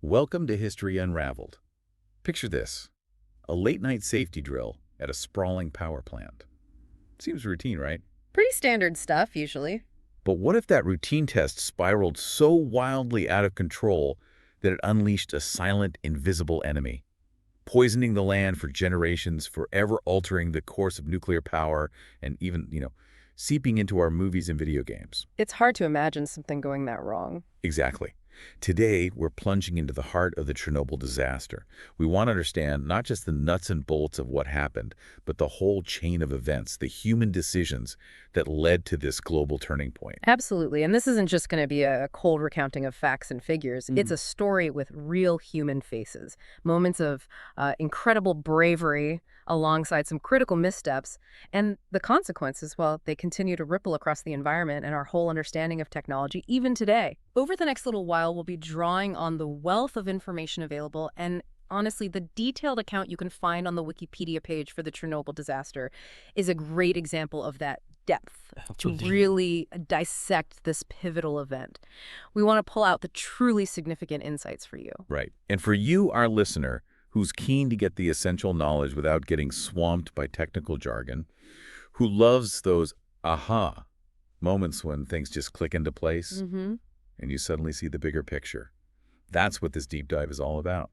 Welcome to History Unraveled. Picture this, a late-night safety drill at a sprawling power plant. Seems routine, right? Pretty standard stuff, usually. But what if that routine test spiraled so wildly out of control that it unleashed a silent, invisible enemy, poisoning the land for generations, forever altering the course of nuclear power, and even, seeping into our movies and video games? It's hard to imagine something going that wrong. Exactly. Today, we're plunging into the heart of the Chernobyl disaster. We want to understand not just the nuts and bolts of what happened, but the whole chain of events, the human decisions that led to this global turning point. Absolutely. And this isn't just going to be a cold recounting of facts and figures. It's a story with real human faces, moments of incredible bravery alongside some critical missteps. And the consequences, well, they continue to ripple across the environment and our whole understanding of technology, even today. Over the next little while, we'll be drawing on the wealth of information available, and honestly, the detailed account you can find on the Wikipedia page for the Chernobyl disaster is a great example of that depth to really dissect this pivotal event. We want to pull out the truly significant insights for you. Right. And for you, our listener, who's keen to get the essential knowledge without getting swamped by technical jargon, who loves those aha moments when things just click into place and you suddenly see the bigger picture. That's what this deep dive is all about.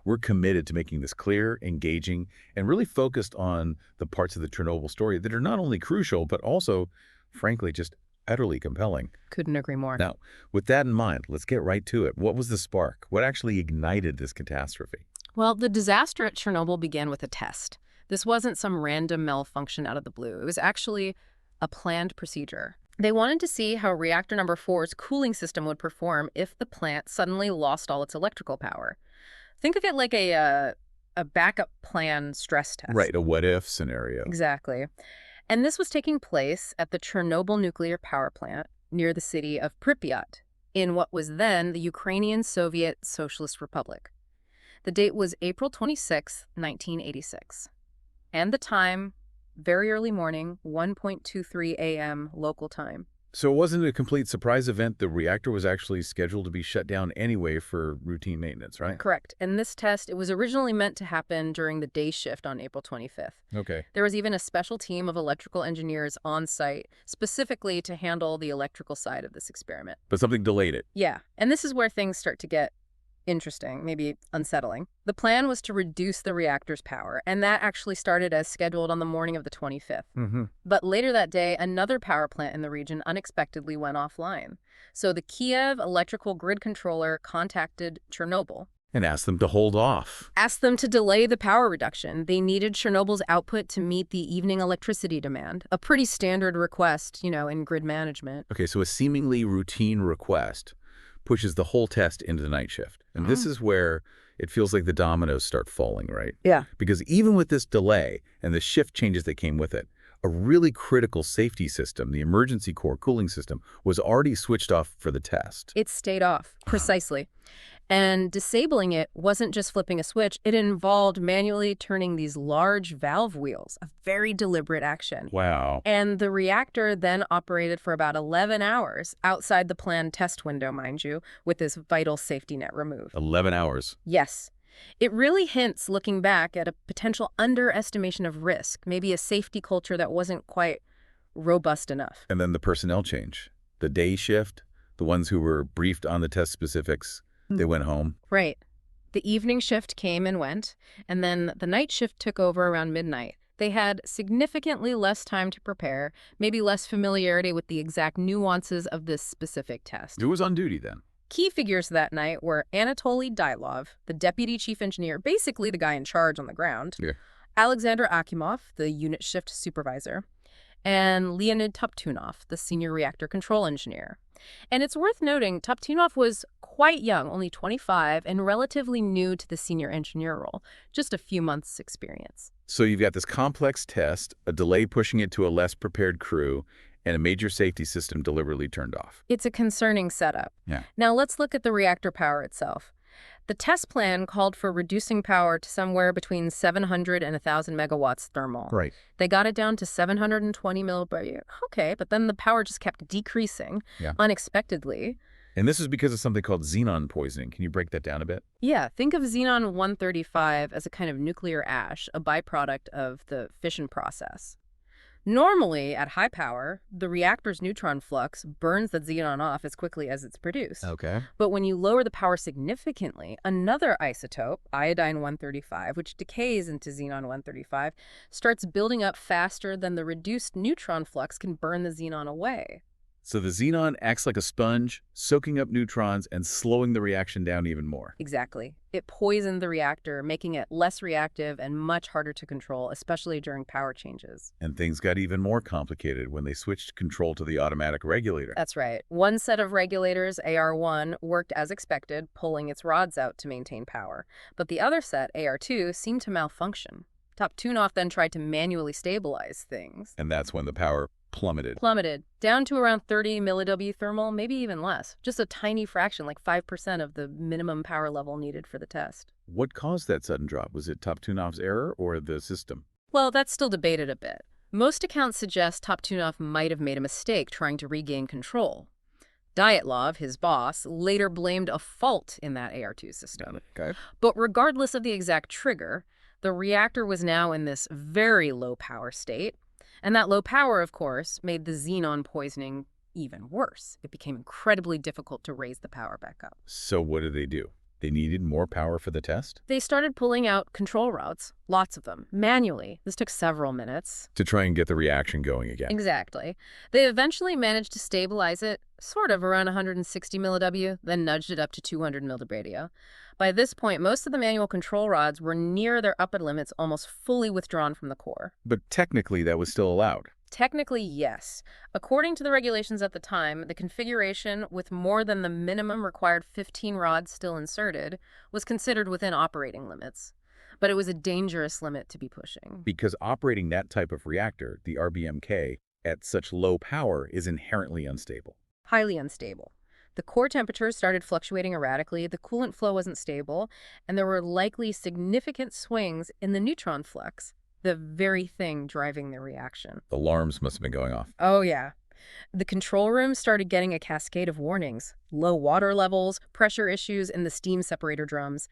We're committed to making this clear, engaging, and really focused on the parts of the Chernobyl story that are not only crucial, but also, frankly, just utterly compelling. Couldn't agree more. Now, with that in mind, let's get right to it. What was the spark? What actually ignited this catastrophe? Well, the disaster at Chernobyl began with a test. This wasn't some random malfunction out of the blue. It was actually a planned procedure. They wanted to see how reactor number 4's cooling system would perform if the plant suddenly lost all its electrical power. Think of it like a backup plan stress test. Right, a what-if scenario. Exactly. And this was taking place at the Chernobyl Nuclear Power Plant near the city of Pripyat, in what was then the Ukrainian Soviet Socialist Republic. The date was April 26, 1986. And the time, very early morning, 1:23 a.m. local time. So it wasn't a complete surprise event. The reactor was actually scheduled to be shut down anyway for routine maintenance, right? Correct. And this test, it was originally meant to happen during the day shift on April 25th. Okay. There was even a special team of electrical engineers on site specifically to handle the electrical side of this experiment. But something delayed it. Yeah. And this is where things start to get interesting, maybe unsettling. The plan was to reduce the reactor's power, and that actually started as scheduled on the morning of the 25th. But later that day, another power plant in the region unexpectedly went offline. So the Kiev electrical grid controller contacted Chernobyl. And asked them to hold off. Asked them to delay the power reduction. They needed Chernobyl's output to meet the evening electricity demand. A pretty standard request, in grid management. Okay, so a seemingly routine request pushes the whole test into the night shift. And this is where it feels like the dominoes start falling, right? Yeah. Because even with this delay and the shift changes that came with it, a really critical safety system, the emergency core cooling system, was already switched off for the test. It stayed off, precisely. And disabling it wasn't just flipping a switch. It involved manually turning these large valve wheels, a very deliberate action. Wow. And the reactor then operated for about 11 hours outside the planned test window, mind you, with this vital safety net removed. 11 hours. Yes. It really hints, looking back, at a potential underestimation of risk, maybe a safety culture that wasn't quite robust enough. And then the personnel change. The day shift, the ones who were briefed on the test specifics, they went home. Right. The evening shift came and went, and then the night shift took over around midnight. They had significantly less time to prepare, maybe less familiarity with the exact nuances of this specific test. Who was on duty then? Key figures that night were Anatoly Dyatlov, the deputy chief engineer, basically the guy in charge on the ground, Alexander Akimov, the unit shift supervisor, and Leonid Toptunov, the senior reactor control engineer. And it's worth noting, Toptunov was quite young, only 25, and relatively new to the senior engineer role, just a few months' experience. So you've got this complex test, a delay pushing it to a less prepared crew, and a major safety system deliberately turned off. It's a concerning setup. Yeah. Now let's look at the reactor power itself. The test plan called for reducing power to somewhere between 700 and 1,000 megawatts thermal. Right. They got it down to 720 millibar. Okay, but then the power just kept decreasing unexpectedly. And this is because of something called xenon poisoning. Can you break that down a bit? Yeah, think of xenon-135 as a kind of nuclear ash, a byproduct of the fission process. Normally, at high power, the reactor's neutron flux burns the xenon off as quickly as it's produced. Okay. But when you lower the power significantly, another isotope, iodine-135, which decays into xenon-135, starts building up faster than the reduced neutron flux can burn the xenon away. So the xenon acts like a sponge, soaking up neutrons and slowing the reaction down even more. Exactly. It poisoned the reactor, making it less reactive and much harder to control, especially during power changes. And things got even more complicated when they switched control to the automatic regulator. That's right. One set of regulators, AR1, worked as expected, pulling its rods out to maintain power. But the other set, AR2, seemed to malfunction. Top Tunoff then tried to manually stabilize things. And that's when the power plummeted. Down to around 30 milliW thermal, maybe even less. Just a tiny fraction, like 5% of the minimum power level needed for the test. What caused that sudden drop? Was it Top Tunoff's error or the system? Well, that's still debated a bit. Most accounts suggest Top Tunoff might have made a mistake trying to regain control. Dyatlov, his boss, later blamed a fault in that AR2 system. Okay. But regardless of the exact trigger, the reactor was now in this very low power state. And that low power, of course, made the xenon poisoning even worse. It became incredibly difficult to raise the power back up. So what did they do? They needed more power for the test? They started pulling out control rods, lots of them, manually. This took several minutes. To try and get the reaction going again. Exactly. They eventually managed to stabilize it, sort of around 160 milliW, then nudged it up to 200 milliW. By this point, most of the manual control rods were near their upper limits, almost fully withdrawn from the core. But technically, that was still allowed. Technically, yes. According to the regulations at the time, the configuration with more than the minimum required 15 rods still inserted was considered within operating limits. But it was a dangerous limit to be pushing. Because operating that type of reactor, the RBMK, at such low power is inherently unstable. Highly unstable. The core temperature started fluctuating erratically, the coolant flow wasn't stable, and there were likely significant swings in the neutron flux, the very thing driving the reaction. Alarms must have been going off. Oh, yeah. The control room started getting a cascade of warnings. Low water levels, pressure issues in the steam separator drums.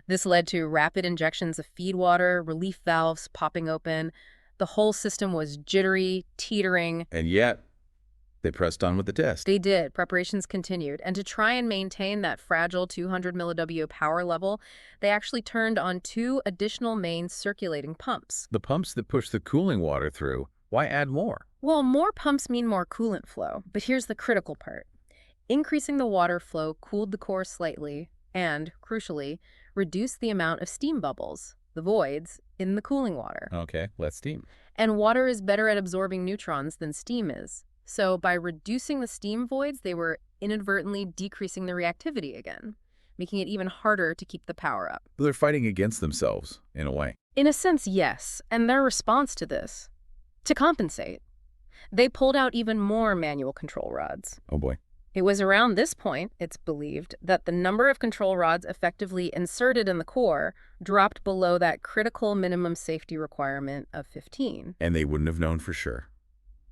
This led to rapid injections of feed water, relief valves popping open. The whole system was jittery, teetering. And yet, they pressed on with the test. They did. Preparations continued. And to try and maintain that fragile 200 milliW power level, they actually turned on 2 additional main circulating pumps. The pumps that push the cooling water through, why add more? Well, more pumps mean more coolant flow. But here's the critical part. Increasing the water flow cooled the core slightly and, crucially, reduced the amount of steam bubbles, the voids, in the cooling water. Okay, less steam. And water is better at absorbing neutrons than steam is. So by reducing the steam voids, they were inadvertently decreasing the reactivity again, making it even harder to keep the power up. They're fighting against themselves, in a way. In a sense, yes. And their response to this? To compensate. They pulled out even more manual control rods. Oh boy. It was around this point, it's believed, that the number of control rods effectively inserted in the core dropped below that critical minimum safety requirement of 15. And they wouldn't have known for sure.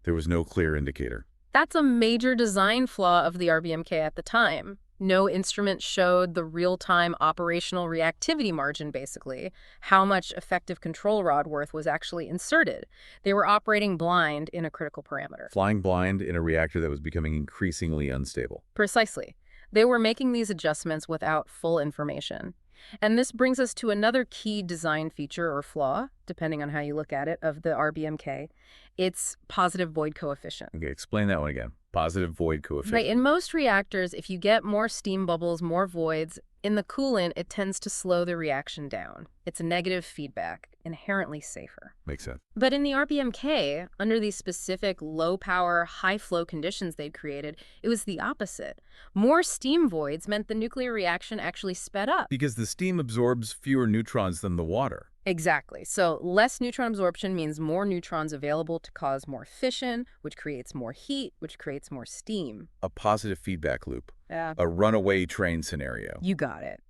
There was no clear indicator. That's a major design flaw of the RBMK at the time. No instrument showed the real-time operational reactivity margin, basically, how much effective control rod worth was actually inserted. They were operating blind in a critical parameter. Flying blind in a reactor that was becoming increasingly unstable. Precisely. They were making these adjustments without full information. And this brings us to another key design feature or flaw, depending on how you look at it, of the RBMK. It's positive void coefficient. Okay, explain that one again. Positive void coefficient. Right. In most reactors, if you get more steam bubbles, more voids, in the coolant, it tends to slow the reaction down. It's a negative feedback, inherently safer. Makes sense. But in the RBMK, under these specific low-power, high-flow conditions they'd created, it was the opposite. More steam voids meant the nuclear reaction actually sped up. Because the steam absorbs fewer neutrons than the water. Exactly. So less neutron absorption means more neutrons available to cause more fission, which creates more heat, which creates more steam. A positive feedback loop. Yeah. A runaway train scenario. You got it.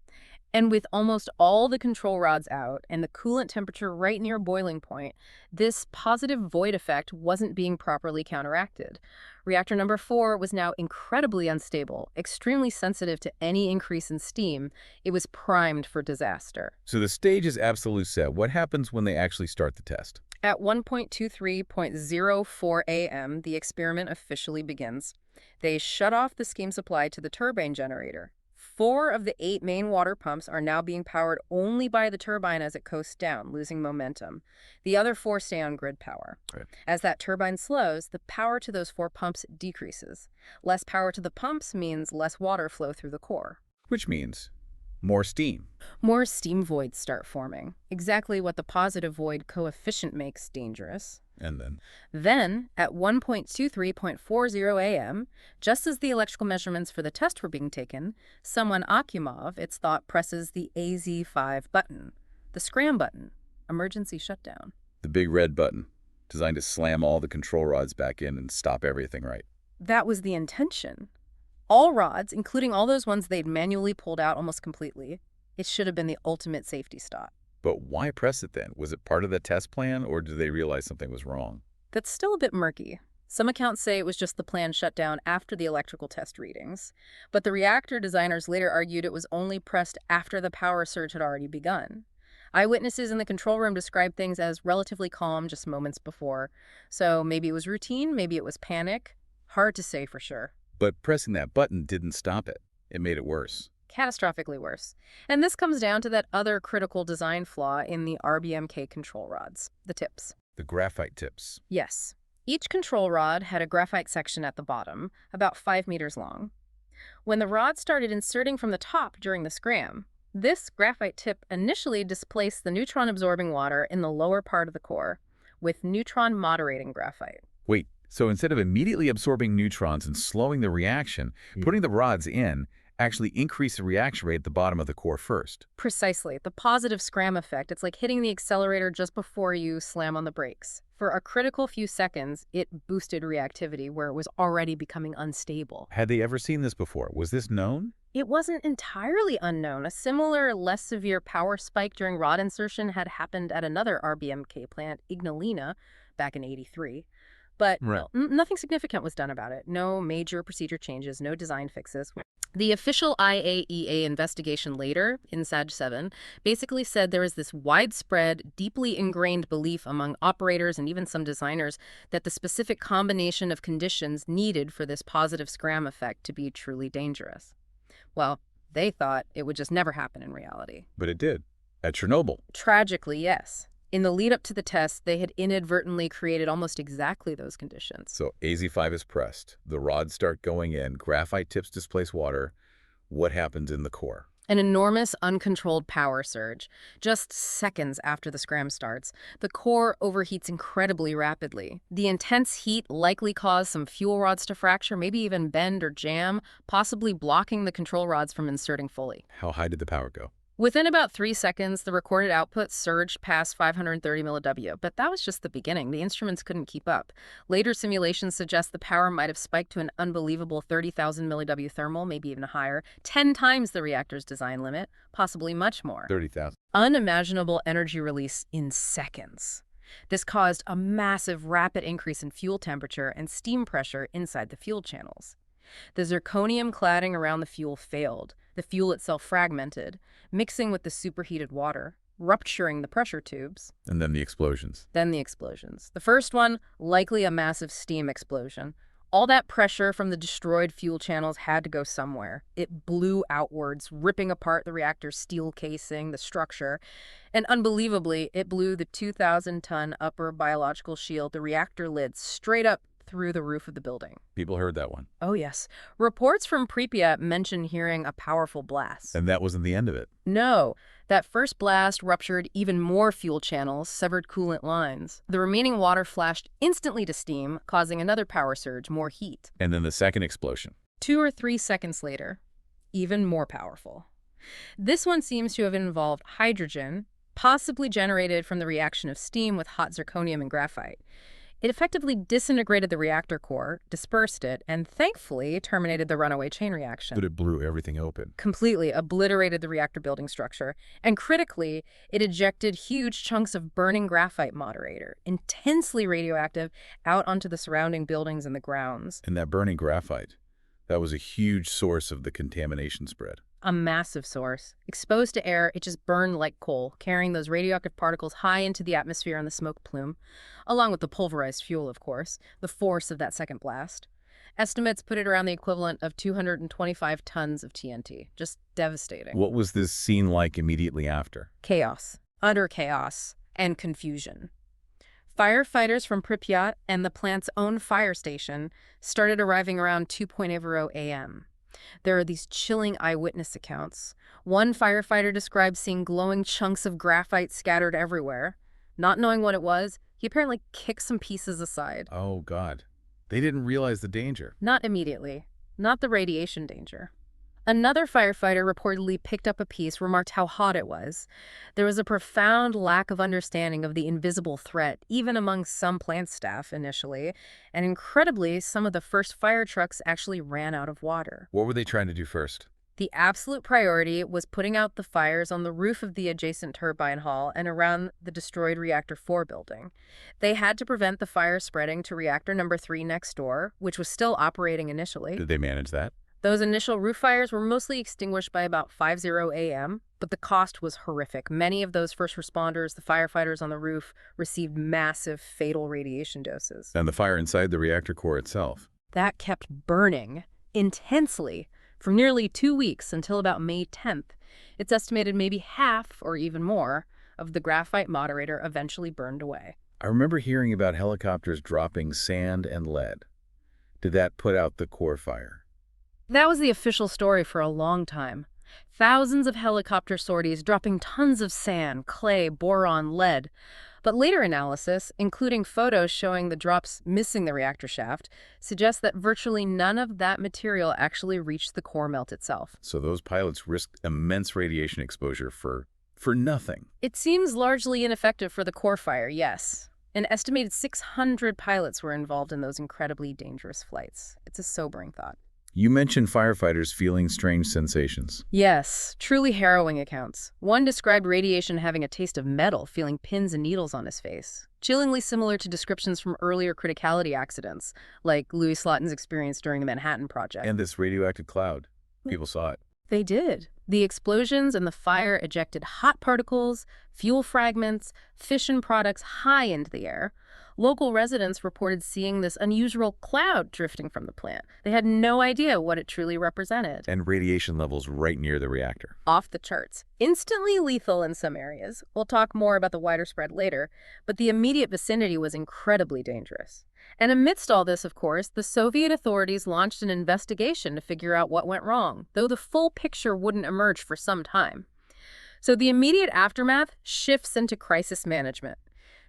And with almost all the control rods out and the coolant temperature right near boiling point, this positive void effect wasn't being properly counteracted. Reactor number 4 was now incredibly unstable, extremely sensitive to any increase in steam. It was primed for disaster. So the stage is absolutely set. What happens when they actually start the test? At 1.23.04 a.m., the experiment officially begins. They shut off the steam supply to the turbine generator. 4 of the 8 main water pumps are now being powered only by the turbine as it coasts down, losing momentum. The other 4 stay on grid power. Right. As that turbine slows, the power to those 4 pumps decreases. Less power to the pumps means less water flow through the core. Which means more steam. More steam voids start forming, exactly what the positive void coefficient makes dangerous. And Then, at 1.23.40 a.m., just as the electrical measurements for the test were being taken, someone Akimov, it's thought, presses the AZ5 button, the scram button, emergency shutdown. the big red button, designed to slam all the control rods back in and stop everything right. That was the intention. All rods, including all those ones they'd manually pulled out almost completely, it should have been the ultimate safety stop. But why press it then? Was it part of the test plan, or did they realize something was wrong? That's still a bit murky. Some accounts say it was just the planned shutdown after the electrical test readings, but the reactor designers later argued it was only pressed after the power surge had already begun. Eyewitnesses in the control room described things as relatively calm just moments before, so maybe it was routine, maybe it was panic. Hard to say for sure. But pressing that button didn't stop it. It made it worse. Catastrophically worse. And this comes down to that other critical design flaw in the RBMK control rods, the tips. The graphite tips. Yes. Each control rod had a graphite section at the bottom, about 5 meters long. When the rod started inserting from the top during the scram, this graphite tip initially displaced the neutron-absorbing water in the lower part of the core, with neutron-moderating graphite. Wait, so instead of immediately absorbing neutrons and slowing the reaction, putting the rods in actually increased the reaction rate at the bottom of the core first. Precisely. The positive scram effect. It's like hitting the accelerator just before you slam on the brakes. For a critical few seconds, it boosted reactivity where it was already becoming unstable. Had they ever seen this before? Was this known? It wasn't entirely unknown. A similar, less severe power spike during rod insertion had happened at another RBMK plant, Ignalina, back in '83. But nothing significant was done about it. No major procedure changes, no design fixes. The official IAEA investigation later, in SAG 7, basically said there is this widespread, deeply ingrained belief among operators and even some designers that the specific combination of conditions needed for this positive scram effect to be truly dangerous. Well, they thought it would just never happen in reality. But it did. At Chernobyl. Tragically, yes. In the lead-up to the test, they had inadvertently created almost exactly those conditions. So AZ5 is pressed. The rods start going in. Graphite tips displace water. What happens in the core? An enormous, uncontrolled power surge. Just seconds after the scram starts, the core overheats incredibly rapidly. The intense heat likely caused some fuel rods to fracture, maybe even bend or jam, possibly blocking the control rods from inserting fully. How high did the power go? Within about 3 seconds, the recorded output surged past 530 milliW, but that was just the beginning. The instruments couldn't keep up. Later simulations suggest the power might have spiked to an unbelievable 30,000 milliW thermal, maybe even higher, 10 times the reactor's design limit, possibly much more. 30,000. Unimaginable energy release in seconds. This caused a massive, rapid increase in fuel temperature and steam pressure inside the fuel channels. The zirconium cladding around the fuel failed. The fuel itself fragmented, mixing with the superheated water, rupturing the pressure tubes. And then the explosions. The first one, likely a massive steam explosion. All that pressure from the destroyed fuel channels had to go somewhere. It blew outwards, ripping apart the reactor's steel casing, the structure. And unbelievably, it blew the 2,000-ton upper biological shield, the reactor lid, straight up through the roof of the building. People heard that one. Oh, yes. Reports from Pripyat mention hearing a powerful blast. And that wasn't the end of it. No. That first blast ruptured even more fuel channels, severed coolant lines. The remaining water flashed instantly to steam, causing another power surge, more heat. And then the second explosion. 2 or 3 seconds later, even more powerful. This one seems to have involved hydrogen, possibly generated from the reaction of steam with hot zirconium and graphite. It effectively disintegrated the reactor core, dispersed it, and thankfully terminated the runaway chain reaction. But it blew everything open. Completely obliterated the reactor building structure. And critically, it ejected huge chunks of burning graphite moderator, intensely radioactive, out onto the surrounding buildings and the grounds. And that burning graphite, that was a huge source of the contamination spread. A massive source. Exposed to air, it just burned like coal, carrying those radioactive particles high into the atmosphere on the smoke plume, along with the pulverized fuel, of course, the force of that second blast. Estimates put it around the equivalent of 225 tons of TNT. Just devastating. What was this scene like immediately after? Chaos. Utter chaos. And confusion. Firefighters from Pripyat and the plant's own fire station started arriving around 2:00 a.m. There are these chilling eyewitness accounts. One firefighter described seeing glowing chunks of graphite scattered everywhere. Not knowing what it was, he apparently kicked some pieces aside. Oh, God. They didn't realize the danger. Not immediately. Not the radiation danger. Another firefighter reportedly picked up a piece, remarked how hot it was. There was a profound lack of understanding of the invisible threat, even among some plant staff initially, and incredibly, some of the first fire trucks actually ran out of water. What were they trying to do first? The absolute priority was putting out the fires on the roof of the adjacent turbine hall and around the destroyed Reactor 4 building. They had to prevent the fire spreading to Reactor number 3 next door, which was still operating initially. Did they manage that? Those initial roof fires were mostly extinguished by about 5:00 a.m., but the cost was horrific. Many of those first responders, the firefighters on the roof, received massive, fatal radiation doses. And the fire inside the reactor core itself? That kept burning intensely for nearly 2 weeks until about May 10th. It's estimated maybe half, or even more, of the graphite moderator eventually burned away. I remember hearing about helicopters dropping sand and lead. Did that put out the core fire? That was the official story for a long time. Thousands of helicopter sorties dropping tons of sand, clay, boron, lead. But later analysis, including photos showing the drops missing the reactor shaft, suggests that virtually none of that material actually reached the core melt itself. So those pilots risked immense radiation exposure for nothing. It seems largely ineffective for the core fire, yes. An estimated 600 pilots were involved in those incredibly dangerous flights. It's a sobering thought. You mentioned firefighters feeling strange sensations. Yes, truly harrowing accounts. One described radiation having a taste of metal, feeling pins and needles on his face. Chillingly similar to descriptions from earlier criticality accidents, like Louis Slotin's experience during the Manhattan Project. And this radioactive cloud. People saw it. They did. The explosions and the fire ejected hot particles, fuel fragments, fission products high into the air. Local residents reported seeing this unusual cloud drifting from the plant. They had no idea what it truly represented. And radiation levels right near the reactor. Off the charts. Instantly lethal in some areas. We'll talk more about the wider spread later, but the immediate vicinity was incredibly dangerous. And amidst all this, of course, the Soviet authorities launched an investigation to figure out what went wrong, though the full picture wouldn't emerge for some time. So the immediate aftermath shifts into crisis management.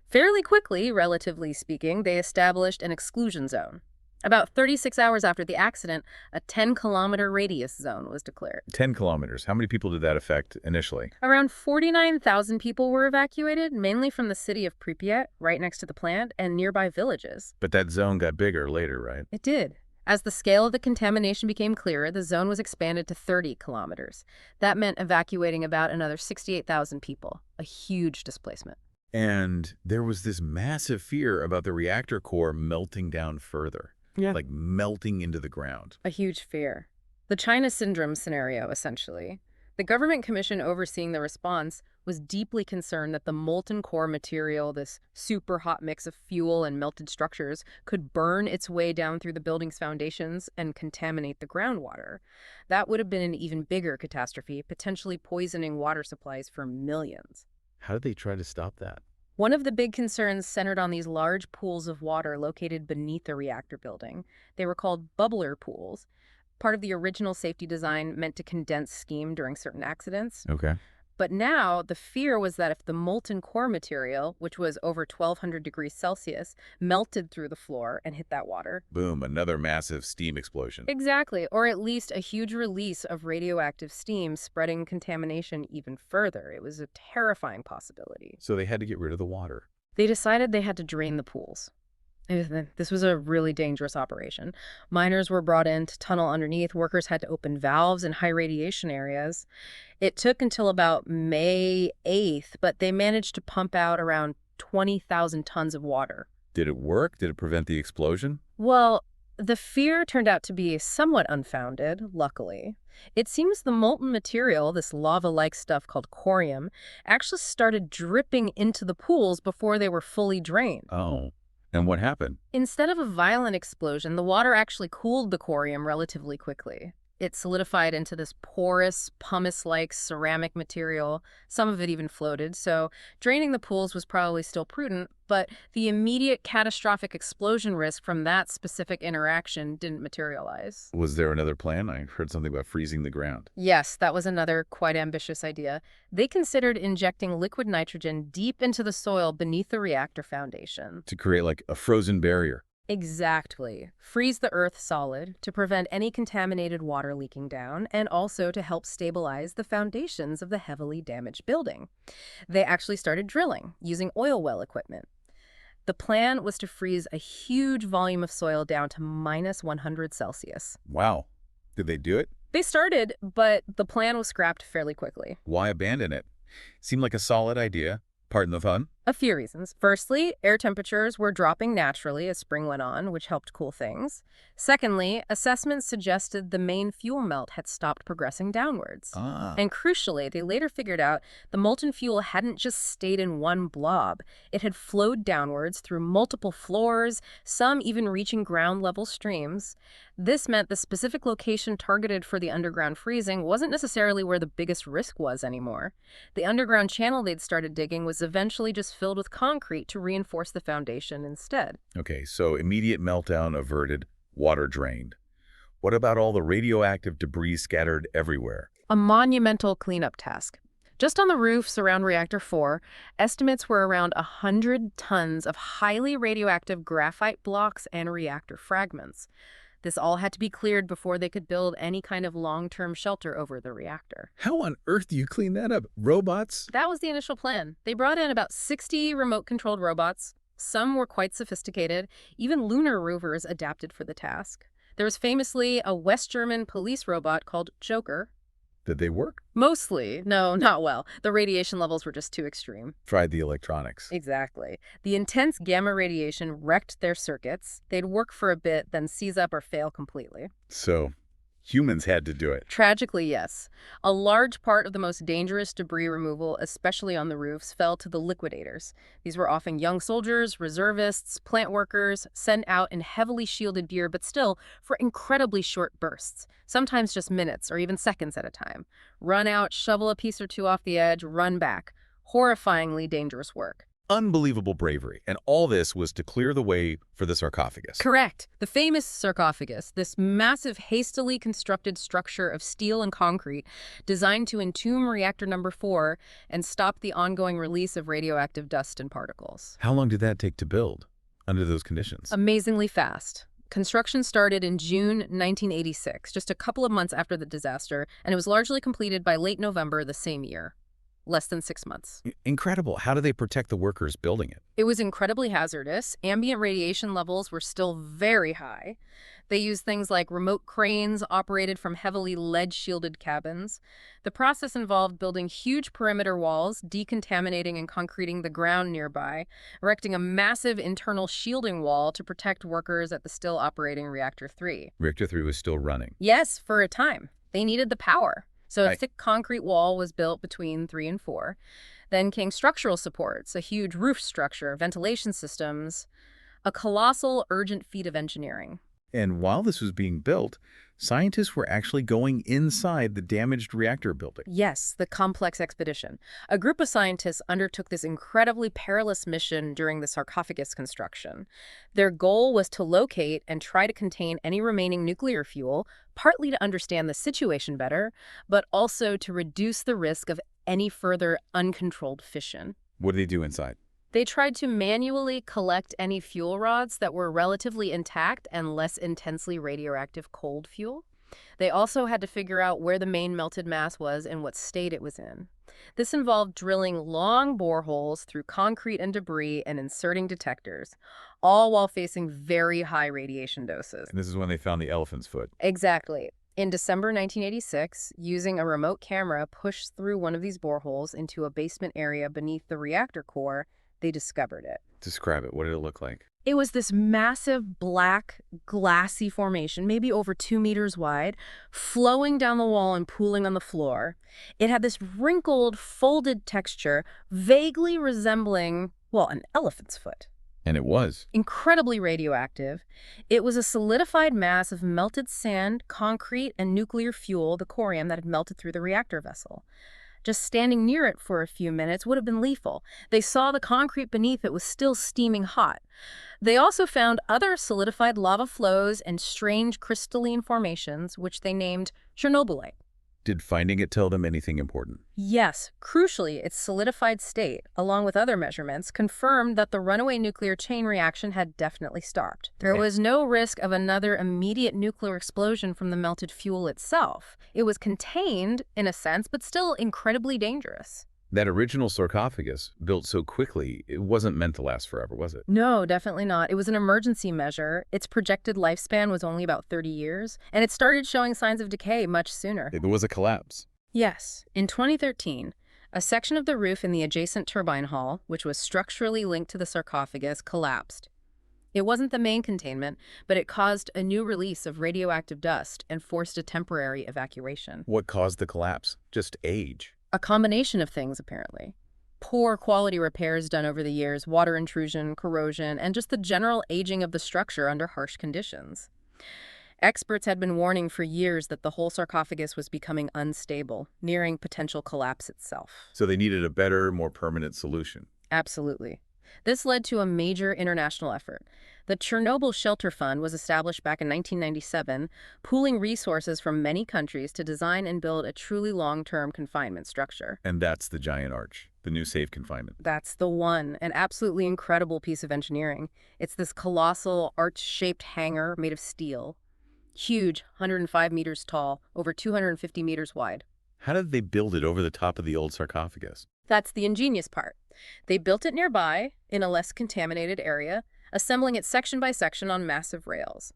Fairly quickly, relatively speaking, they established an exclusion zone. About 36 hours after the accident, a 10-kilometer radius zone was declared. 10 kilometers. How many people did that affect initially? Around 49,000 people were evacuated, mainly from the city of Pripyat, right next to the plant, and nearby villages. But that zone got bigger later, right? It did. As the scale of the contamination became clearer, the zone was expanded to 30 kilometers. That meant evacuating about another 68,000 people, a huge displacement. And there was this massive fear about the reactor core melting down further. Yeah. Like melting into the ground. A huge fear. The China syndrome scenario, essentially. The government commission overseeing the response was deeply concerned that the molten core material, this super hot mix of fuel and melted structures, could burn its way down through the building's foundations and contaminate the groundwater. That would have been an even bigger catastrophe, potentially poisoning water supplies for millions. How did they try to stop that? One of the big concerns centered on these large pools of water located beneath the reactor building. They were called bubbler pools, part of the original safety design meant to condense steam during certain accidents. Okay. But now the fear was that if the molten core material, which was over 1,200 degrees Celsius, melted through the floor and hit that water. Boom, another massive steam explosion. Exactly, or at least a huge release of radioactive steam spreading contamination even further. It was a terrifying possibility. So they had to get rid of the water. They decided they had to drain the pools. This was a really dangerous operation. Miners were brought in to tunnel underneath. Workers had to open valves in high radiation areas. It took until about May 8th, but they managed to pump out around 20,000 tons of water. Did it work? Did it prevent the explosion? Well, the fear turned out to be somewhat unfounded, luckily. It seems the molten material, this lava-like stuff called corium, actually started dripping into the pools before they were fully drained. Oh. And what happened? Instead of a violent explosion, the water actually cooled the corium relatively quickly. It solidified into this porous, pumice-like ceramic material. Some of it even floated, so draining the pools was probably still prudent, but the immediate catastrophic explosion risk from that specific interaction didn't materialize. Was there another plan? I heard something about freezing the ground. Yes, that was another quite ambitious idea. They considered injecting liquid nitrogen deep into the soil beneath the reactor foundation. To create like a frozen barrier. Exactly. Freeze the earth solid to prevent any contaminated water leaking down and also to help stabilize the foundations of the heavily damaged building. They actually started drilling using oil well equipment. The plan was to freeze a huge volume of soil down to -100 Celsius. Wow. Did they do it? They started, but the plan was scrapped fairly quickly. Why abandon it? Seemed like a solid idea. Pardon the fun. A few reasons. Firstly, air temperatures were dropping naturally as spring went on, which helped cool things. Secondly, assessments suggested the main fuel melt had stopped progressing downwards. And crucially, they later figured out the molten fuel hadn't just stayed in one blob. It had flowed downwards through multiple floors, some even reaching ground-level streams. This meant the specific location targeted for the underground freezing wasn't necessarily where the biggest risk was anymore. The underground channel they'd started digging was eventually just filled with concrete to reinforce the foundation instead. Okay, so immediate meltdown averted, water drained. What about all the radioactive debris scattered everywhere? A monumental cleanup task. Just on the roofs around Reactor 4, estimates were around 100 tons of highly radioactive graphite blocks and reactor fragments. This all had to be cleared before they could build any kind of long-term shelter over the reactor. How on earth do you clean that up? Robots? That was the initial plan. They brought in about 60 remote-controlled robots. Some were quite sophisticated. Even lunar rovers adapted for the task. There was famously a West German police robot called Joker. Did they work? Mostly. No, not well. The radiation levels were just too extreme. Tried the electronics. Exactly. The intense gamma radiation wrecked their circuits. They'd work for a bit, then seize up or fail completely. So, humans had to do it. Tragically, yes. A large part of the most dangerous debris removal, especially on the roofs, fell to the liquidators. These were often young soldiers, reservists, plant workers, sent out in heavily shielded gear, but still for incredibly short bursts, sometimes just minutes or even seconds at a time. Run out, shovel a piece or two off the edge, run back. Horrifyingly dangerous work. Unbelievable bravery. And all this was to clear the way for the sarcophagus. Correct. The famous sarcophagus, this massive, hastily constructed structure of steel and concrete designed to entomb reactor number 4 and stop the ongoing release of radioactive dust and particles. How long did that take to build under those conditions? Amazingly fast. Construction started in June 1986, just a couple of months after the disaster, and it was largely completed by late November the same year. Less than 6 months. Incredible. How do they protect the workers building it? It was incredibly hazardous. Ambient radiation levels were still very high. They used things like remote cranes operated from heavily lead-shielded cabins. The process involved building huge perimeter walls, decontaminating and concreting the ground nearby, erecting a massive internal shielding wall to protect workers at the still operating Reactor 3. Reactor 3 was still running. Yes, for a time. They needed the power. So a thick concrete wall was built between 3 and 4. Then came structural supports, a huge roof structure, ventilation systems, a colossal, urgent feat of engineering. And while this was being built, scientists were actually going inside the damaged reactor building. Yes, the complex expedition. A group of scientists undertook this incredibly perilous mission during the sarcophagus construction. Their goal was to locate and try to contain any remaining nuclear fuel, partly to understand the situation better, but also to reduce the risk of any further uncontrolled fission. What did they do inside? They tried to manually collect any fuel rods that were relatively intact and less intensely radioactive cold fuel. They also had to figure out where the main melted mass was and what state it was in. This involved drilling long boreholes through concrete and debris and inserting detectors, all while facing very high radiation doses. And this is when they found the elephant's foot. Exactly. In December 1986, using a remote camera pushed through one of these boreholes into a basement area beneath the reactor core, they discovered it. Describe it. What did it look like? It was this massive black, glassy formation, maybe over 2 meters wide, flowing down the wall and pooling on the floor. It had this wrinkled, folded texture, vaguely resembling, well, an elephant's foot. And it was. Incredibly radioactive. It was a solidified mass of melted sand, concrete, and nuclear fuel, the corium, that had melted through the reactor vessel. Just standing near it for a few minutes would have been lethal. They saw the concrete beneath it was still steaming hot. They also found other solidified lava flows and strange crystalline formations, which they named Chernobylite. Did finding it tell them anything important? Yes, crucially, its solidified state, along with other measurements, confirmed that the runaway nuclear chain reaction had definitely stopped. There was no risk of another immediate nuclear explosion from the melted fuel itself. It was contained, in a sense, but still incredibly dangerous. That original sarcophagus, built so quickly, it wasn't meant to last forever, was it? No, definitely not. It was an emergency measure. Its projected lifespan was only about 30 years, and it started showing signs of decay much sooner. There was a collapse. Yes. In 2013, a section of the roof in the adjacent turbine hall, which was structurally linked to the sarcophagus, collapsed. It wasn't the main containment, but it caused a new release of radioactive dust and forced a temporary evacuation. What caused the collapse? Just age. A combination of things, apparently. Poor quality repairs done over the years, water intrusion, corrosion, and just the general aging of the structure under harsh conditions. Experts had been warning for years that the whole sarcophagus was becoming unstable, nearing potential collapse itself. So they needed a better, more permanent solution. Absolutely. This led to a major international effort. The Chernobyl Shelter Fund was established back in 1997, pooling resources from many countries to design and build a truly long-term confinement structure. And that's the giant arch, the new safe confinement. That's the one, an absolutely incredible piece of engineering. It's this colossal arch-shaped hangar made of steel. Huge, 105 meters tall, over 250 meters wide. How did they build it over the top of the old sarcophagus? That's the ingenious part. They built it nearby, in a less contaminated area, assembling it section by section on massive rails.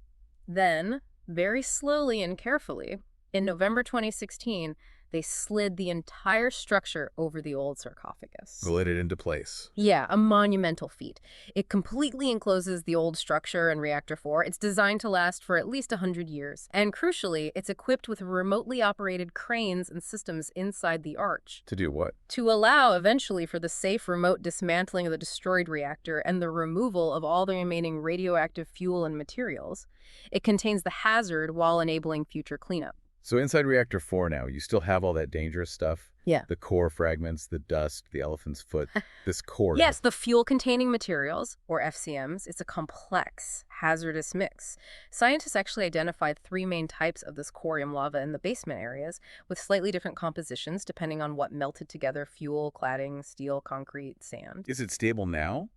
Then, very slowly and carefully, in November 2016, they slid the entire structure over the old sarcophagus. Slid it into place. Yeah, a monumental feat. It completely encloses the old structure and Reactor 4. It's designed to last for at least 100 years. And crucially, it's equipped with remotely operated cranes and systems inside the arch. To do what? To allow, eventually, for the safe remote dismantling of the destroyed reactor and the removal of all the remaining radioactive fuel and materials. It contains the hazard while enabling future cleanup. So inside Reactor 4 now, you still have all that dangerous stuff? Yeah. The core fragments, the dust, the elephant's foot, this core. Yes, the fuel-containing materials, or FCMs, it's a complex, hazardous mix. Scientists actually identified 3 main types of this corium lava in the basement areas, with slightly different compositions depending on what melted together: fuel, cladding, steel, concrete, sand. Is it stable now?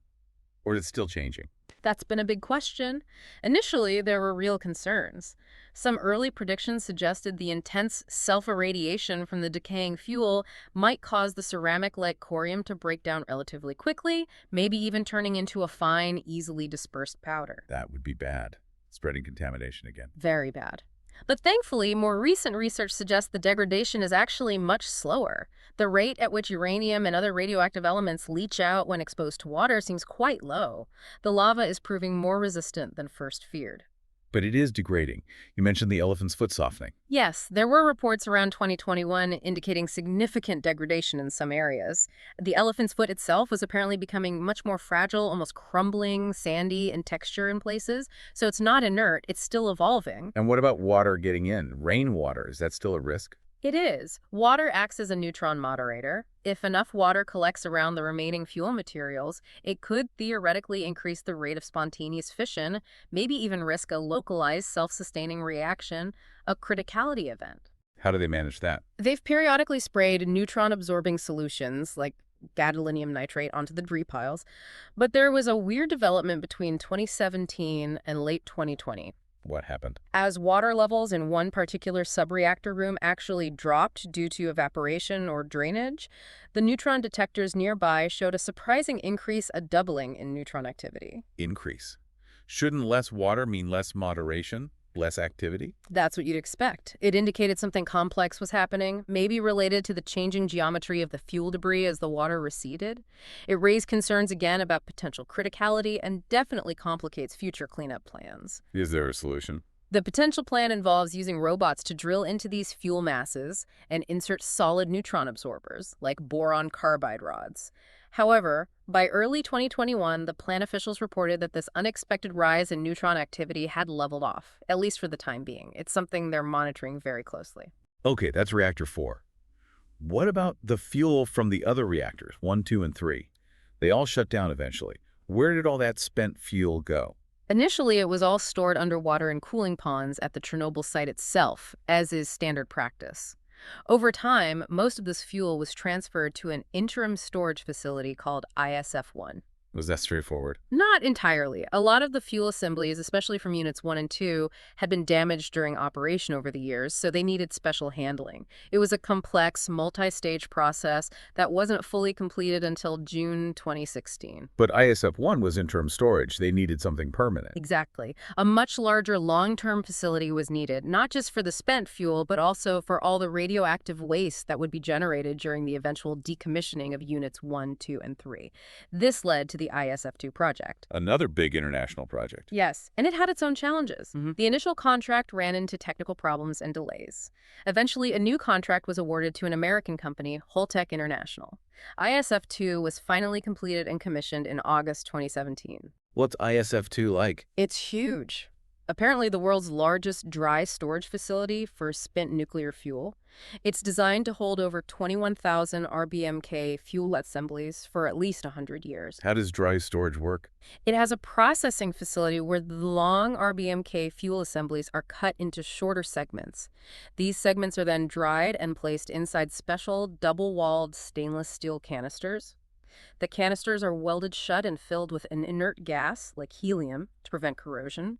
Or is it still changing? That's been a big question. Initially, there were real concerns. Some early predictions suggested the intense self-irradiation from the decaying fuel might cause the ceramic-like corium to break down relatively quickly, maybe even turning into a fine, easily dispersed powder. That would be bad. Spreading contamination again. Very bad. But thankfully, more recent research suggests the degradation is actually much slower. The rate at which uranium and other radioactive elements leach out when exposed to water seems quite low. The lava is proving more resistant than first feared. But it is degrading. You mentioned the elephant's foot softening. Yes, there were reports around 2021 indicating significant degradation in some areas. The elephant's foot itself was apparently becoming much more fragile, almost crumbling, sandy in texture in places. So it's not inert, it's still evolving. And what about water getting in? Rainwater, is that still a risk? It is. Water acts as a neutron moderator. If enough water collects around the remaining fuel materials, it could theoretically increase the rate of spontaneous fission, maybe even risk a localized self-sustaining reaction, a criticality event. How do they manage that? They've periodically sprayed neutron-absorbing solutions, like gadolinium nitrate, onto the debris piles, but there was a weird development between 2017 and late 2020. What happened? As water levels in one particular subreactor room actually dropped due to evaporation or drainage, the neutron detectors nearby showed a surprising increase, a doubling in neutron activity. Increase. Shouldn't less water mean less moderation, less activity? That's what you'd expect. It indicated something complex was happening, maybe related to the changing geometry of the fuel debris as the water receded. It raised concerns again about potential criticality and definitely complicates future cleanup plans. Is there a solution? The potential plan involves using robots to drill into these fuel masses and insert solid neutron absorbers, like boron carbide rods. However, by early 2021, the plant officials reported that this unexpected rise in neutron activity had leveled off, at least for the time being. It's something they're monitoring very closely. Okay, that's reactor 4. What about the fuel from the other reactors, 1, 2, and 3? They all shut down eventually. Where did all that spent fuel go? Initially, it was all stored underwater in cooling ponds at the Chernobyl site itself, as is standard practice. Over time, most of this fuel was transferred to an interim storage facility called ISF-1. Was that straightforward? Not entirely. A lot of the fuel assemblies, especially from Units 1 and 2, had been damaged during operation over the years, so they needed special handling. It was a complex, multi-stage process that wasn't fully completed until June 2016. But ISF-1 was interim storage. They needed something permanent. Exactly. A much larger long-term facility was needed, not just for the spent fuel, but also for all the radioactive waste that would be generated during the eventual decommissioning of Units 1, 2, and 3. This led to the ISF-2 project. Another big international project. Yes, and it had its own challenges. The initial contract ran into technical problems and delays. Eventually, a new contract was awarded to an American company, Holtec International. ISF-2 was finally completed and commissioned in August 2017. What's ISF-2 like? It's huge. Apparently the world's largest dry storage facility for spent nuclear fuel. It's designed to hold over 21,000 RBMK fuel assemblies for at least 100 years. How does dry storage work? It has a processing facility where the long RBMK fuel assemblies are cut into shorter segments. These segments are then dried and placed inside special double-walled stainless steel canisters. The canisters are welded shut and filled with an inert gas, like helium, to prevent corrosion.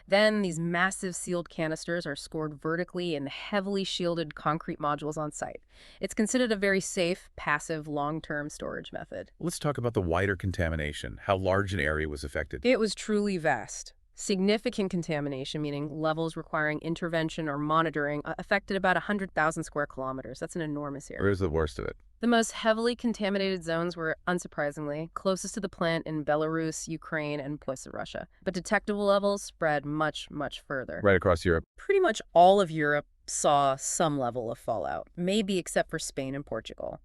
Then these massive sealed canisters are stored vertically in heavily shielded concrete modules on site. It's considered a very safe, passive, long-term storage method. Let's talk about the wider contamination. How large an area was affected? It was truly vast. Significant contamination, meaning levels requiring intervention or monitoring, affected about 100,000 square kilometers. That's an enormous area. Where's the worst of it? The most heavily contaminated zones were, unsurprisingly, closest to the plant in Belarus, Ukraine, and parts of Russia. But detectable levels spread much, much further. Right across Europe. Pretty much all of Europe saw some level of fallout, maybe except for Spain and Portugal.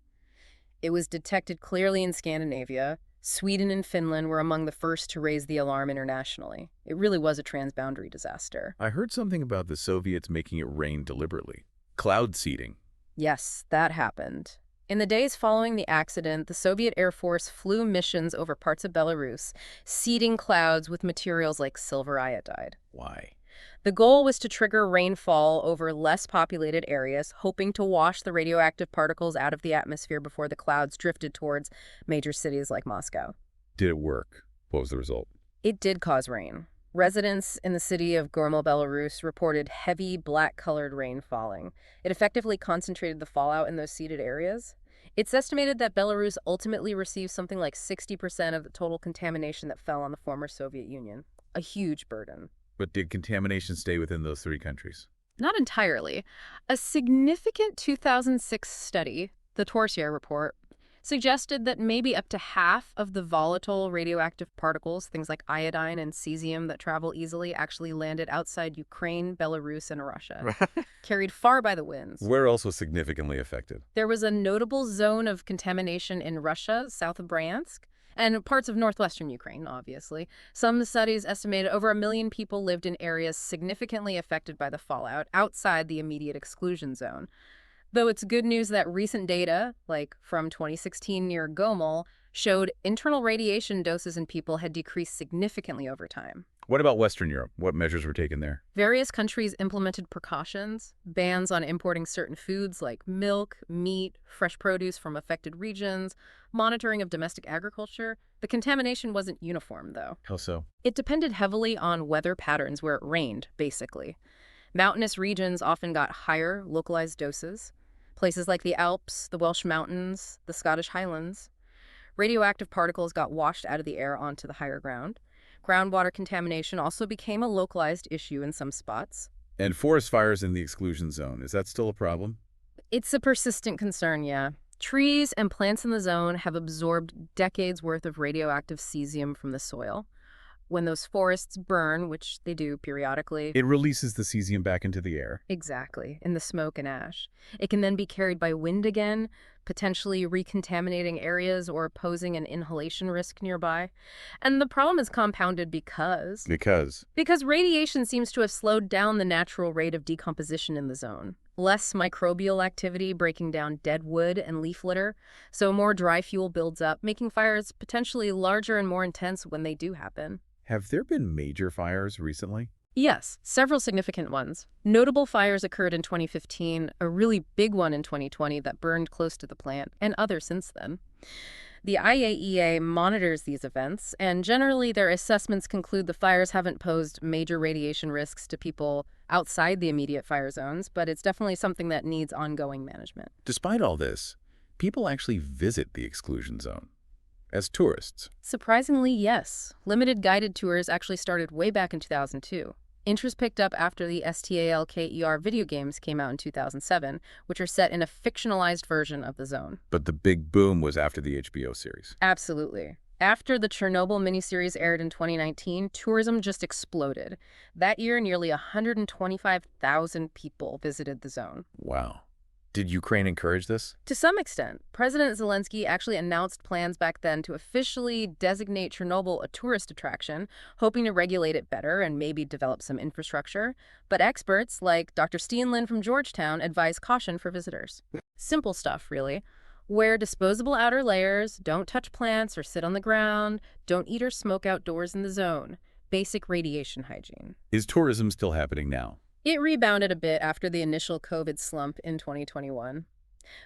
It was detected clearly in Scandinavia. Sweden and Finland were among the first to raise the alarm internationally. It really was a transboundary disaster. I heard something about the Soviets making it rain deliberately. Cloud seeding. Yes, that happened. In the days following the accident, the Soviet Air Force flew missions over parts of Belarus, seeding clouds with materials like silver iodide. Why? The goal was to trigger rainfall over less populated areas, hoping to wash the radioactive particles out of the atmosphere before the clouds drifted towards major cities like Moscow. Did it work? What was the result? It did cause rain. Residents in the city of Gormel, Belarus reported heavy, black-colored rain falling. It effectively concentrated the fallout in those seeded areas. It's estimated that Belarus ultimately received something like 60% of the total contamination that fell on the former Soviet Union. A huge burden. But did contamination stay within those 3 countries? Not entirely. A significant 2006 study, the Torsier report, suggested that maybe up to half of the volatile radioactive particles, things like iodine and cesium that travel easily, actually landed outside Ukraine, Belarus, and Russia, carried far by the winds. Where else was significantly affected? There was a notable zone of contamination in Russia, south of Bryansk, and parts of northwestern Ukraine, obviously. Some studies estimated over 1 million people lived in areas significantly affected by the fallout outside the immediate exclusion zone. Though it's good news that recent data, like from 2016 near Gomel, showed internal radiation doses in people had decreased significantly over time. What about Western Europe? What measures were taken there? Various countries implemented precautions, bans on importing certain foods like milk, meat, fresh produce from affected regions, monitoring of domestic agriculture. The contamination wasn't uniform, though. How so? It depended heavily on weather patterns where it rained, basically. Mountainous regions often got higher localized doses. Places like the Alps, the Welsh Mountains, the Scottish Highlands. Radioactive particles got washed out of the air onto the higher ground. Groundwater contamination also became a localized issue in some spots. And forest fires in the exclusion zone, is that still a problem? It's a persistent concern, yeah. Trees and plants in the zone have absorbed decades' worth of radioactive cesium from the soil. When those forests burn, which they do periodically, It releases the cesium back into the air. exactly, in the smoke and ash. It can then be carried by wind again, potentially recontaminating areas or posing an inhalation risk nearby. And the problem is compounded Because because radiation seems to have slowed down the natural rate of decomposition in the zone. Less microbial activity breaking down dead wood and leaf litter, so more dry fuel builds up, making fires potentially larger and more intense when they do happen. have there been major fires recently? Yes, several significant ones. Notable fires occurred in 2015, a really big one in 2020 that burned close to the plant, and others since then. The IAEA monitors these events, and generally their assessments conclude the fires haven't posed major radiation risks to people outside the immediate fire zones, but it's definitely something that needs ongoing management. Despite all this, people actually visit the exclusion zone as tourists. Surprisingly, yes. Limited guided tours actually started way back in 2002. Interest picked up after the STALKER video games came out in 2007, which are set in a fictionalized version of the zone. But the big boom was after the HBO series. Absolutely. After the Chernobyl miniseries aired in 2019, tourism just exploded. That year, nearly 125,000 people visited the zone. Wow. Did Ukraine encourage this? To some extent, President Zelensky actually announced plans back then to officially designate Chernobyl a tourist attraction, hoping to regulate it better and maybe develop some infrastructure. But experts, like Dr. Steenlin from Georgetown, advise caution for visitors. Simple stuff, really. Wear disposable outer layers, don't touch plants or sit on the ground, don't eat or smoke outdoors in the zone. Basic radiation hygiene. Is tourism still happening now? It rebounded a bit after the initial COVID slump in 2021.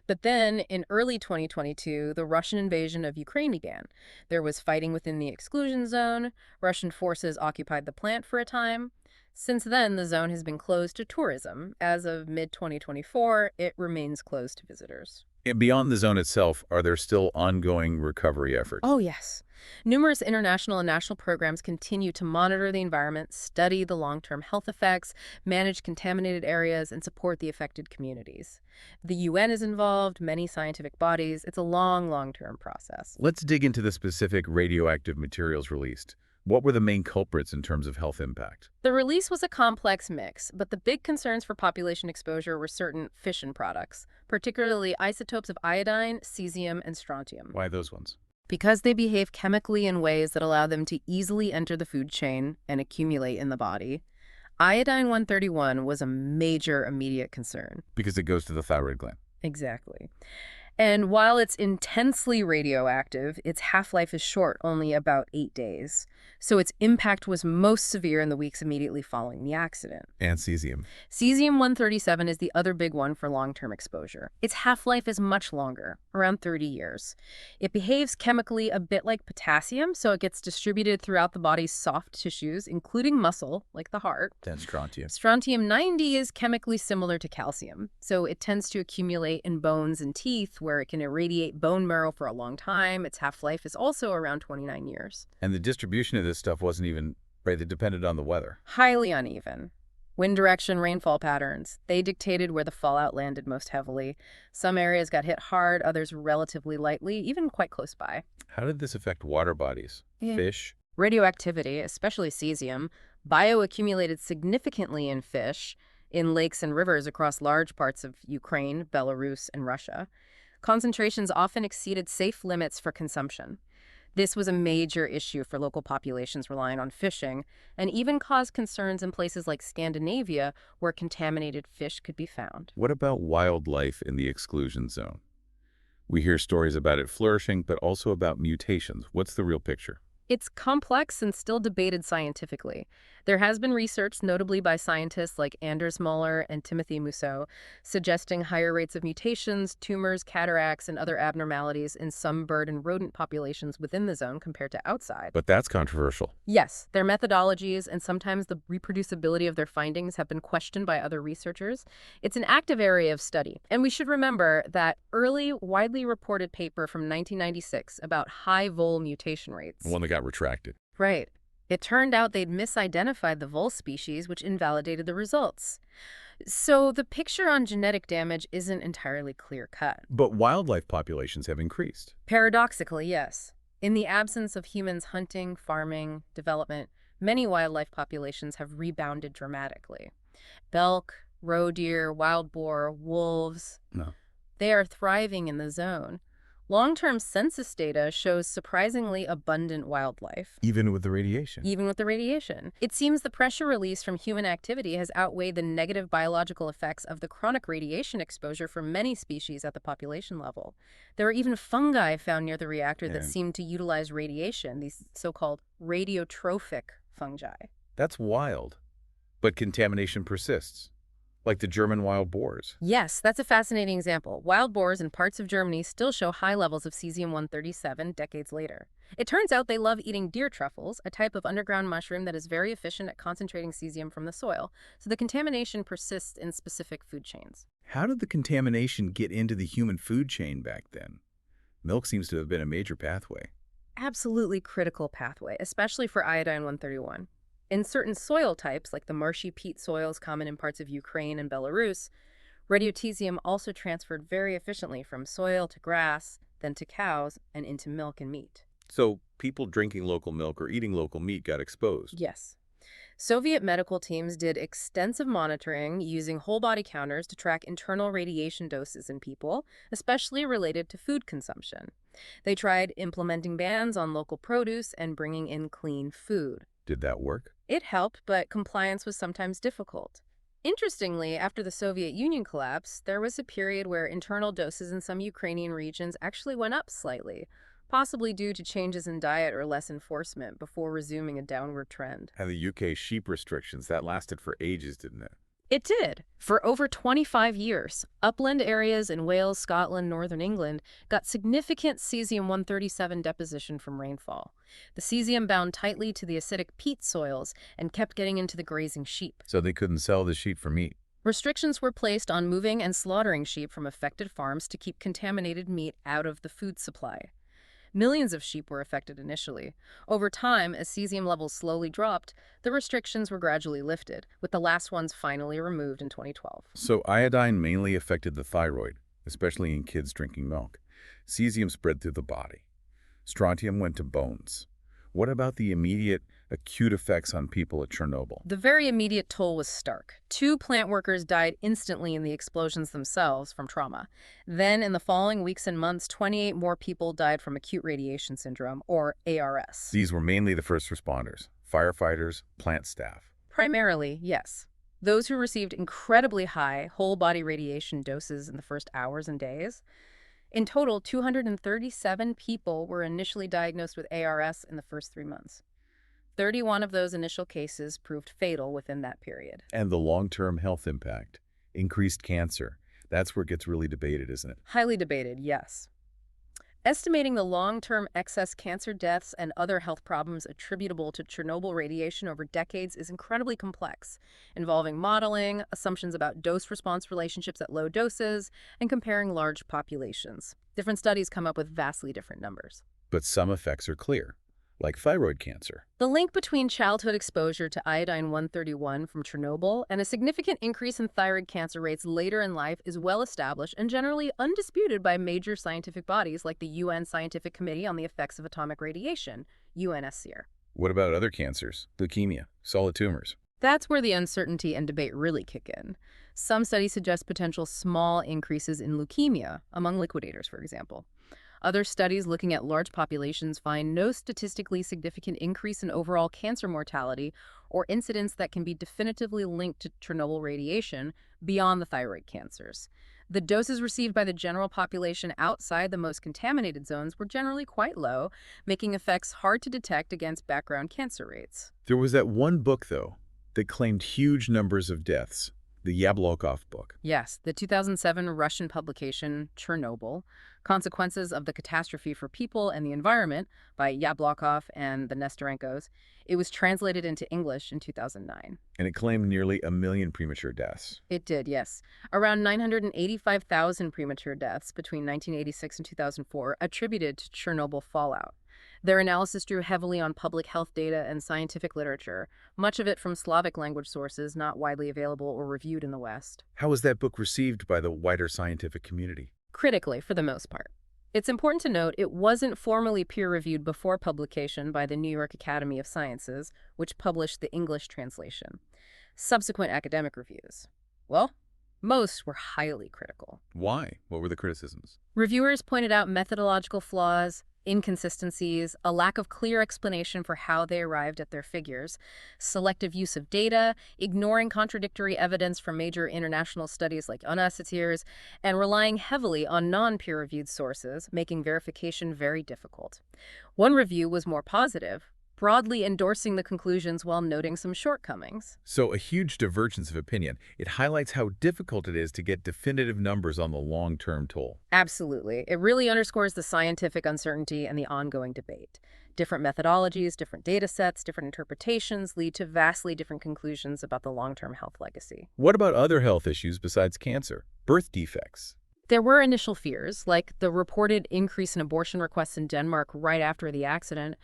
But then, in early 2022, the Russian invasion of Ukraine began. There was fighting within the exclusion zone. Russian forces occupied the plant for a time. Since then, the zone has been closed to tourism. As of mid-2024, it remains closed to visitors. And beyond the zone itself, are there still ongoing recovery efforts? Oh, yes. Numerous international and national programs continue to monitor the environment, study the long-term health effects, manage contaminated areas, and support the affected communities. The UN is involved, many scientific bodies. It's a long-term process. Let's dig into the specific radioactive materials released. What were the main culprits in terms of health impact? The release was a complex mix, but the big concerns for population exposure were certain fission products, particularly isotopes of iodine, cesium, and strontium. Why those ones? Because they behave chemically in ways that allow them to easily enter the food chain and accumulate in the body. Iodine-131 was a major immediate concern. Because it goes to the thyroid gland. Exactly. And while it's intensely radioactive, its half-life is short, only about 8 days. So its impact was most severe in the weeks immediately following the accident. And cesium. Cesium-137 is the other big one for long-term exposure. Its half-life is much longer, around 30 years. It behaves chemically a bit like potassium, so it gets distributed throughout the body's soft tissues, including muscle, like the heart. Then strontium. Strontium-90 is chemically similar to calcium, so it tends to accumulate in bones and teeth, where it can irradiate bone marrow for a long time. Its half-life is also around 29 years. And the distribution of this stuff wasn't even, right, it depended on the weather. Highly uneven. Wind direction, rainfall patterns, they dictated where the fallout landed most heavily. Some areas got hit hard, others relatively lightly, even quite close by. How did this affect water bodies? Fish? Radioactivity, especially cesium, bioaccumulated significantly in fish, in lakes and rivers across large parts of Ukraine, Belarus, and Russia. Concentrations often exceeded safe limits for consumption. This was a major issue for local populations relying on fishing, and even caused concerns in places like Scandinavia, where contaminated fish could be found. What about wildlife in the exclusion zone? We hear stories about it flourishing, but also about mutations. What's the real picture? It's complex and still debated scientifically. There has been research, notably by scientists like Anders Muller and Timothy Musso, suggesting higher rates of mutations, tumors, cataracts, and other abnormalities in some bird and rodent populations within the zone compared to outside. But that's controversial. Yes, their methodologies and sometimes the reproducibility of their findings have been questioned by other researchers. It's an active area of study. And we should remember that early, widely reported paper from 1996 about high vole mutation rates. The one that got retracted. Right. It turned out they'd misidentified the vole species, which invalidated the results. So the picture on genetic damage isn't entirely clear-cut. But wildlife populations have increased. Paradoxically, yes. In the absence of humans hunting, farming, development, many wildlife populations have rebounded dramatically. Elk, roe deer, wild boar, wolves, No. they are thriving in the zone. Long-term census data shows surprisingly abundant wildlife, Even with the radiation. even with the radiation. It seems the pressure released from human activity has outweighed the negative biological effects of the chronic radiation exposure for many species at the population level. There are even fungi found near the reactor that Yeah. seem to utilize radiation, these so-called radiotrophic fungi. That's wild. But contamination persists. Like the German wild boars. Yes, that's a fascinating example. Wild boars in parts of Germany still show high levels of cesium-137 decades later. It turns out they love eating deer truffles, a type of underground mushroom that is very efficient at concentrating cesium from the soil, so the contamination persists in specific food chains. How did the contamination get into the human food chain back then? Milk seems to have been a major pathway. Absolutely critical pathway, especially for iodine-131. In certain soil types, like the marshy peat soils common in parts of Ukraine and Belarus, radiotesium also transferred very efficiently from soil to grass, then to cows, and into milk and meat. So people drinking local milk or eating local meat got exposed. Yes. Soviet medical teams did extensive monitoring using whole-body counters to track internal radiation doses in people, especially related to food consumption. They tried implementing bans on local produce and bringing in clean food. Did that work? It helped, but compliance was sometimes difficult. Interestingly, after the Soviet Union collapse, there was a period where internal doses in some Ukrainian regions actually went up slightly, possibly due to changes in diet or less enforcement before resuming a downward trend. And the UK sheep restrictions, that lasted for ages, didn't it? It did. For over 25 years, upland areas in Wales, Scotland, northern England got significant cesium-137 deposition from rainfall. The cesium bound tightly to the acidic peat soils and kept getting into the grazing sheep. So they couldn't sell the sheep for meat. Restrictions were placed on moving and slaughtering sheep from affected farms to keep contaminated meat out of the food supply. Millions of sheep were affected initially. Over time, as cesium levels slowly dropped, the restrictions were gradually lifted, with the last ones finally removed in 2012. So iodine mainly affected the thyroid, especially in kids drinking milk. Cesium spread through the body. Strontium went to bones. What about the immediate, acute effects on people at Chernobyl? The very immediate toll was stark. 2 plant workers died instantly in the explosions themselves from trauma. Then, in the following weeks and months, 28 more people died from acute radiation syndrome, or ARS. These were mainly the first responders, firefighters, plant staff. Primarily, yes. Those who received incredibly high whole-body radiation doses in the first hours and days. In total, 237 people were initially diagnosed with ARS in the first 3 months. 31 of those initial cases proved fatal within that period. And the long-term health impact, increased cancer. That's where it gets really debated, isn't it? Highly debated, yes. Estimating the long-term excess cancer deaths and other health problems attributable to Chernobyl radiation over decades is incredibly complex, involving modeling, assumptions about dose-response relationships at low doses, and comparing large populations. Different studies come up with vastly different numbers. But some effects are clear, like thyroid cancer. The link between childhood exposure to iodine-131 from Chernobyl and a significant increase in thyroid cancer rates later in life is well established and generally undisputed by major scientific bodies like the UN Scientific Committee on the Effects of Atomic Radiation, UNSCR. What about other cancers? Leukemia, solid tumors. That's where the uncertainty and debate really kick in. Some studies suggest potential small increases in leukemia among liquidators, for example. Other studies looking at large populations find no statistically significant increase in overall cancer mortality or incidence that can be definitively linked to Chernobyl radiation beyond the thyroid cancers. The doses received by the general population outside the most contaminated zones were generally quite low, making effects hard to detect against background cancer rates. There was that one book, though, that claimed huge numbers of deaths, the Yablokov book. Yes, the 2007 Russian publication, Chernobyl, Consequences of the Catastrophe for People and the Environment by Yablokov and the Nestorenkos, it was translated into English in 2009. And it claimed nearly 1 million premature deaths. It did, yes. Around 985,000 premature deaths between 1986 and 2004 attributed to Chernobyl fallout. Their analysis drew heavily on public health data and scientific literature, much of it from Slavic language sources not widely available or reviewed in the West. How was that book received by the wider scientific community? Critically, for the most part. It's important to note it wasn't formally peer-reviewed before publication by the New York Academy of Sciences, which published the English translation. Subsequent academic reviews, well, most were highly critical. Why? What were the criticisms? Reviewers pointed out methodological flaws, inconsistencies, a lack of clear explanation for how they arrived at their figures, selective use of data, ignoring contradictory evidence from major international studies like UNACITER's, and relying heavily on non-peer-reviewed sources, making verification very difficult. One review was more positive, broadly endorsing the conclusions while noting some shortcomings. So a huge divergence of opinion. It highlights how difficult it is to get definitive numbers on the long-term toll. Absolutely. It really underscores the scientific uncertainty and the ongoing debate. Different methodologies, different data sets, different interpretations lead to vastly different conclusions about the long-term health legacy. What about other health issues besides cancer? Birth defects. There were initial fears, like the reported increase in abortion requests in Denmark right after the accident,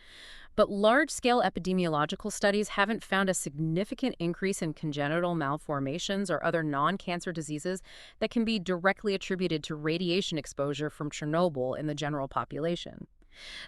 but large-scale epidemiological studies haven't found a significant increase in congenital malformations or other non-cancer diseases that can be directly attributed to radiation exposure from Chernobyl in the general population.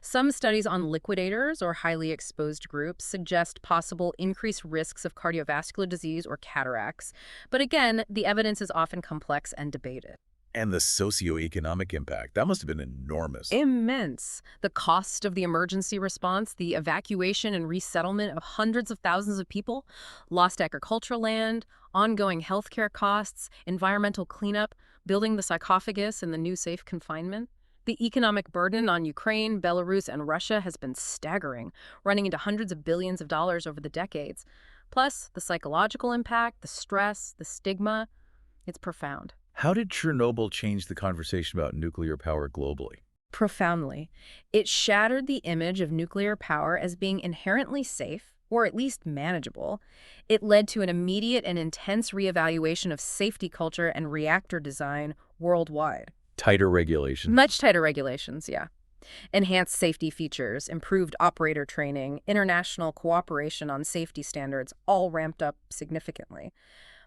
Some studies on liquidators or highly exposed groups suggest possible increased risks of cardiovascular disease or cataracts, but again, the evidence is often complex and debated. And the socioeconomic impact. That must have been enormous. Immense. The cost of the emergency response, the evacuation and resettlement of hundreds of thousands of people, lost agricultural land, ongoing healthcare costs, environmental cleanup, building the sarcophagus and the new safe confinement. The economic burden on Ukraine, Belarus, and Russia has been staggering, running into hundreds of billions of dollars over the decades. Plus, the psychological impact, the stress, the stigma, it's profound. How did Chernobyl change the conversation about nuclear power globally? Profoundly. It shattered the image of nuclear power as being inherently safe, or at least manageable. It led to an immediate and intense reevaluation of safety culture and reactor design worldwide. Tighter regulation. Much tighter regulations, yeah. Enhanced safety features, improved operator training, international cooperation on safety standards, all ramped up significantly.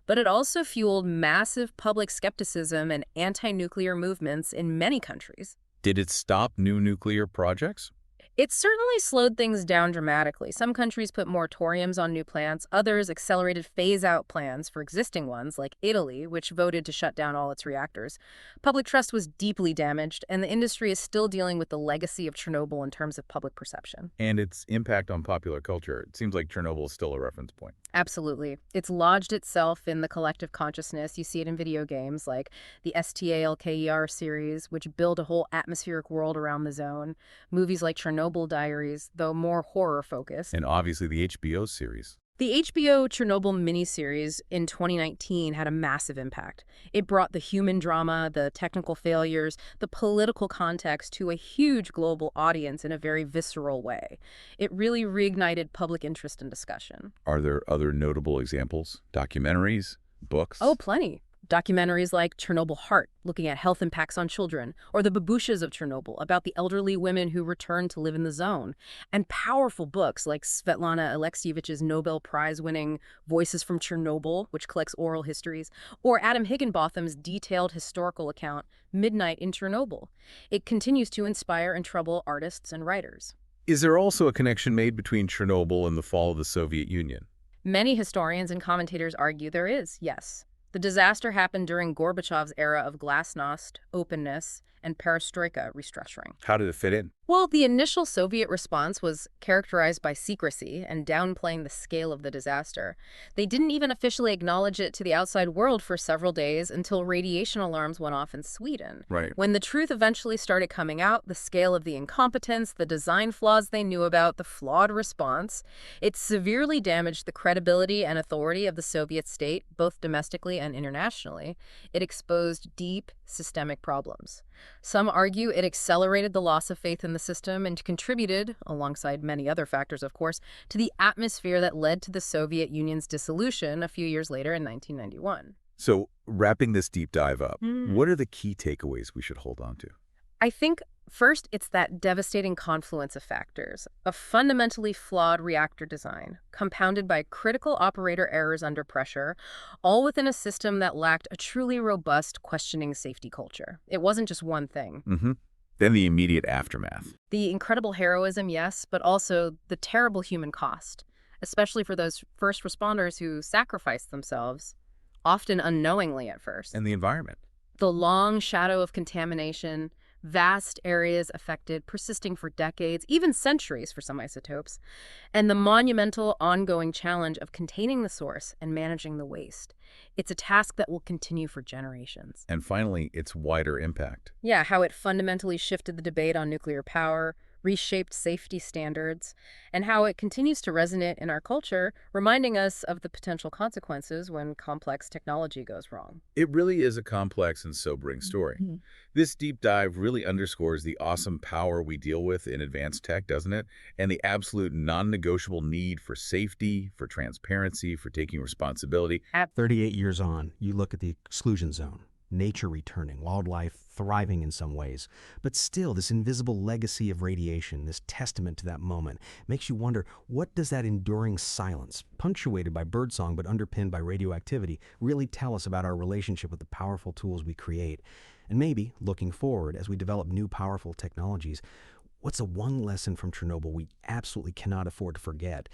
But it also fueled massive public skepticism and anti-nuclear movements in many countries. Did it stop new nuclear projects? It certainly slowed things down dramatically. Some countries put moratoriums on new plants. Others accelerated phase-out plans for existing ones, like Italy, which voted to shut down all its reactors. Public trust was deeply damaged, and the industry is still dealing with the legacy of Chernobyl in terms of public perception. And its impact on popular culture. It seems like Chernobyl is still a reference point. Absolutely. It's lodged itself in the collective consciousness. You see it in video games like the STALKER series, which build a whole atmospheric world around the zone. Movies like Chernobyl Diaries, though more horror-focused. And obviously the HBO series. The HBO Chernobyl miniseries in 2019 had a massive impact. It brought the human drama, the technical failures, the political context to a huge global audience in a very visceral way. It really reignited public interest and discussion. Are there other notable examples? Documentaries? Books? Oh, plenty. Documentaries like Chernobyl Heart, looking at health impacts on children, or The Babushkas of Chernobyl, about the elderly women who returned to live in the zone, and powerful books like Svetlana Alexievich's Nobel Prize-winning Voices from Chernobyl, which collects oral histories, or Adam Higginbotham's detailed historical account, Midnight in Chernobyl. It continues to inspire and trouble artists and writers. Is there also a connection made between Chernobyl and the fall of the Soviet Union? Many historians and commentators argue there is, yes. The disaster happened during Gorbachev's era of glasnost, openness, and perestroika restructuring. How did it fit in? Well, the initial Soviet response was characterized by secrecy and downplaying the scale of the disaster. They didn't even officially acknowledge it to the outside world for several days until radiation alarms went off in Sweden. Right. When the truth eventually started coming out, the scale of the incompetence, the design flaws they knew about, the flawed response, it severely damaged the credibility and authority of the Soviet state, both domestically and internationally. It exposed deep systemic problems. Some argue it accelerated the loss of faith in the system and contributed, alongside many other factors of course, to the atmosphere that led to the Soviet Union's dissolution a few years later in 1991. So, wrapping this deep dive up, what are the key takeaways we should hold on to? I think, first, it's that devastating confluence of factors. A fundamentally flawed reactor design, compounded by critical operator errors under pressure, all within a system that lacked a truly robust questioning safety culture. It wasn't just one thing. Then the immediate aftermath. The incredible heroism, yes, but also the terrible human cost, especially for those first responders who sacrificed themselves, often unknowingly at first. And the environment. The long shadow of contamination, vast areas affected, persisting for decades, even centuries for some isotopes, and the monumental ongoing challenge of containing the source and managing the waste. It's a task that will continue for generations. And finally, its wider impact. Yeah, how it fundamentally shifted the debate on nuclear power, reshaped safety standards, and how it continues to resonate in our culture, reminding us of the potential consequences when complex technology goes wrong. It really is a complex and sobering story. This deep dive really underscores the awesome power we deal with in advanced tech, doesn't it? And the absolute non-negotiable need for safety, for transparency, for taking responsibility. At 38 years on, you look at the exclusion zone. Nature returning, wildlife thriving in some ways. But still, this invisible legacy of radiation, this testament to that moment, makes you wonder, what does that enduring silence, punctuated by birdsong but underpinned by radioactivity, really tell us about our relationship with the powerful tools we create? And maybe, looking forward, as we develop new powerful technologies, what's the one lesson from Chernobyl we absolutely cannot afford to forget?